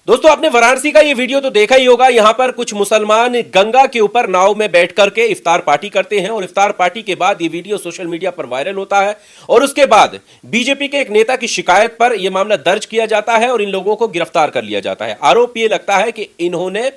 दोस्तों आपने वाराणसी का ये वीडियो तो देखा ही होगा। यहां पर कुछ मुसलमान गंगा के ऊपर नाव में बैठ करके इफ्तार पार्टी करते हैं और इफ्तार पार्टी के बाद ये वीडियो सोशल मीडिया पर वायरल होता है और उसके बाद बीजेपी के एक नेता की शिकायत पर यह मामला दर्ज किया जाता है और इन लोगों को गिरफ्तार कर लिया जाता है। आरोप ये लगता है कि इन्होंने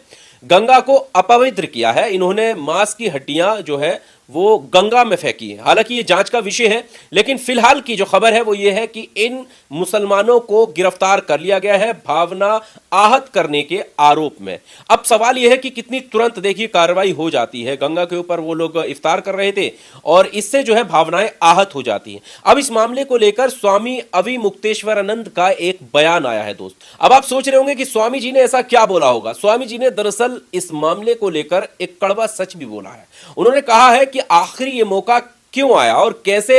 गंगा को अपवित्र किया है, इन्होंने मांस की हड्डियां जो है वो गंगा में फेंकी है। हालांकि ये जांच का विषय है, लेकिन फिलहाल की जो खबर है वो ये है कि इन मुसलमानों को गिरफ्तार कर लिया गया है भावना आहत करने के आरोप में। अब सवाल यह है कि कितनी तुरंत देखिए कार्रवाई हो जाती है। गंगा के ऊपर वो लोग इफ्तार कर रहे थे और इससे जो है भावनाएं आहत हो जाती हैं। अब इस मामले को लेकर स्वामी अविमुक्तेश्वरानंद का एक बयान आया है दोस्त। अब आप सोच रहे होंगे कि स्वामी जी ने ऐसा क्या बोला होगा। स्वामी जी ने दरअसल इस मामले को लेकर एक कड़वा सच भी बोला है। उन्होंने कहा है कि आखिर ये मौका क्यों आया और कैसे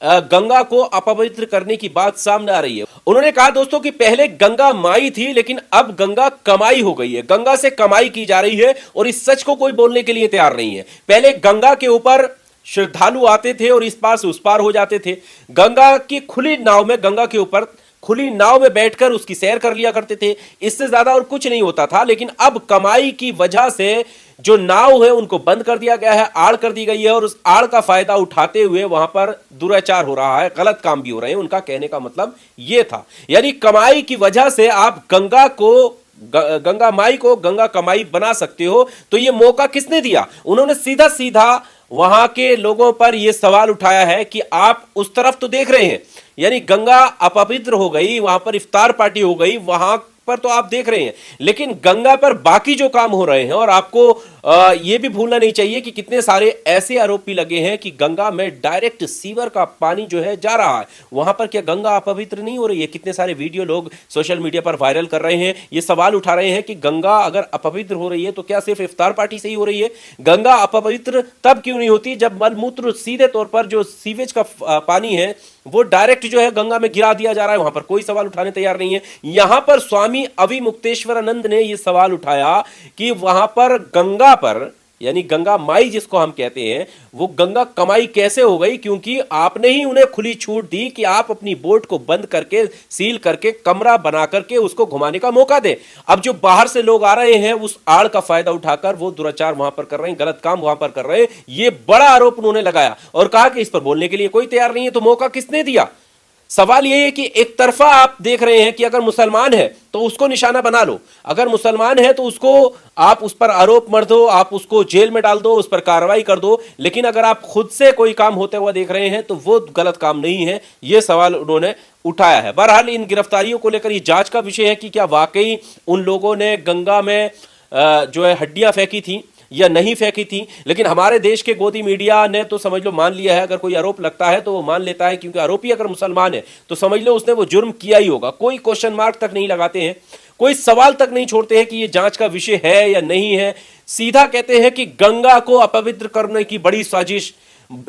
गंगा को अपवित्र करने की बात सामने आ रही है। उन्होंने कहा दोस्तों कि पहले गंगा माई थी, लेकिन अब गंगा कमाई हो गई है। गंगा से कमाई की जा रही है और इस सच को कोई बोलने के लिए तैयार नहीं है। पहले गंगा के ऊपर श्रद्धालु आते थे और इस पार से उस पार हो जाते थे। गंगा की खुली नाव में, गंगा के ऊपर खुली नाव में बैठकर उसकी सैर कर लिया करते थे। इससे ज्यादा और कुछ नहीं होता था। लेकिन अब कमाई की वजह से जो नाव है उनको बंद कर दिया गया है, आड़ कर दी गई है और उस आड़ का फायदा उठाते हुए वहां पर दुराचार हो रहा है, गलत काम भी हो रहे हैं। उनका कहने का मतलब यह था, यानी कमाई की वजह से आप गंगा माई को गंगा कमाई बना सकते हो। तो यह मौका किसने दिया? उन्होंने सीधा सीधा वहां के लोगों पर यह सवाल उठाया है कि आप उस तरफ तो देख रहे हैं, यानी गंगा अपवित्र हो गई, वहां पर इफ्तार पार्टी हो गई, वहां पर तो आप देख रहे हैं, लेकिन गंगा पर बाकी जो काम हो रहे हैं। और आपको यह भी भूलना नहीं चाहिए कि कितने सारे ऐसे आरोप भी लगे हैं कि गंगा में डायरेक्ट सीवर का पानी जो है जा रहा है। वहां पर क्या गंगा अपवित्र नहीं हो रही है? कितने सारे वीडियो लोग सोशल मीडिया पर वायरल कर रहे हैं, ये सवाल उठा रहे हैं कि गंगा अगर अपवित्र हो रही है तो क्या सिर्फ इफ्तार पार्टी से ही हो रही है? गंगा अपवित्र तब क्यों नहीं होती जब मलमूत्र सीधे तौर पर जो सीवेज का पानी है वो डायरेक्ट जो है गंगा में गिरा दिया जा रहा है। वहां पर कोई सवाल उठाने तैयार नहीं है। यहां पर स्वामी अविमुक्तेश्वरानंद ने यह सवाल उठाया कि वहां पर गंगा पर, यानी गंगा माई जिसको हम कहते हैं, वो गंगा कमाई कैसे हो गई? क्योंकि आपने ही उन्हें खुली छूट दी कि आप अपनी बोट को बंद करके, सील करके, कमरा बना करके उसको घुमाने का मौका दे। अब जो बाहर से लोग आ रहे हैं उस आड़ का फायदा उठाकर वो दुराचार वहां पर कर रहे हैं, गलत काम वहां पर कर रहे हैं। ये बड़ा आरोप उन्होंने लगाया और कहा कि इस पर बोलने के लिए कोई तैयार नहीं है। तो मौका किसने दिया? सवाल यह है कि एक तरफा आप देख रहे हैं कि अगर मुसलमान है तो उसको निशाना बना लो, अगर मुसलमान है तो उसको आप उस पर आरोप मर दो, आप उसको जेल में डाल दो, उस पर कार्रवाई कर दो। लेकिन अगर आप खुद से कोई काम होते हुए देख रहे हैं तो वो गलत काम नहीं है। यह सवाल उन्होंने उठाया है। बहरहाल इन गिरफ्तारियों को लेकर यह जांच का विषय है कि क्या वाकई उन लोगों ने गंगा में जो है हड्डियां फेंकी थी या नहीं फेंकी थी। लेकिन हमारे देश के गोदी मीडिया ने तो समझ लो मान लिया है। अगर कोई आरोप लगता है तो वो मान लेता है, क्योंकि आरोपी अगर मुसलमान है तो समझ लो उसने वो जुर्म किया ही होगा। कोई क्वेश्चन मार्क तक नहीं लगाते हैं, कोई सवाल तक नहीं छोड़ते हैं कि ये जांच का विषय है या नहीं है। सीधा कहते हैं कि गंगा को अपवित्र करने की बड़ी साजिश,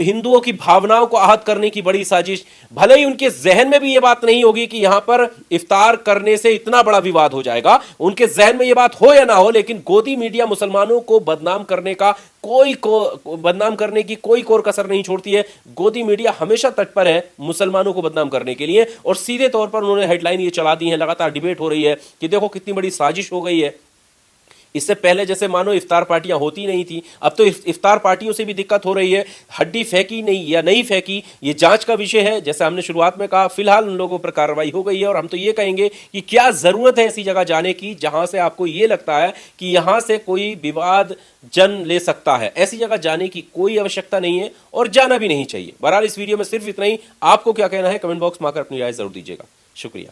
हिंदुओं की भावनाओं को आहत करने की बड़ी साजिश। भले ही उनके जहन में भी यह बात नहीं होगी कि यहां पर इफ्तार करने से इतना बड़ा विवाद हो जाएगा, उनके जहन में यह बात हो या ना हो, लेकिन गोदी मीडिया मुसलमानों को बदनाम करने की कोई कोर कसर नहीं छोड़ती है। गोदी मीडिया हमेशा तत्पर है मुसलमानों को बदनाम करने के लिए और सीधे तौर पर उन्होंने हेडलाइन ये चला दी है। लगातार डिबेट हो रही है कि देखो कितनी बड़ी साजिश हो गई है। इससे पहले जैसे मानो इफ्तार पार्टियां होती नहीं थी, अब तो इफ्तार पार्टियों से भी दिक्कत हो रही है। हड्डी फेंकी नहीं या नहीं फेंकी, ये जांच का विषय है। जैसे हमने शुरुआत में कहा, फिलहाल उन लोगों पर कार्रवाई हो गई है और हम तो ये कहेंगे कि क्या जरूरत है ऐसी जगह जाने की जहां से आपको ये लगता है कि यहां से कोई विवाद जन्म ले सकता है। ऐसी जगह जाने की कोई आवश्यकता नहीं है और जाना भी नहीं चाहिए। बहरहाल इस वीडियो में सिर्फ इतना ही। आपको क्या कहना है कमेंट बॉक्स में आकर अपनी राय जरूर दीजिएगा। शुक्रिया।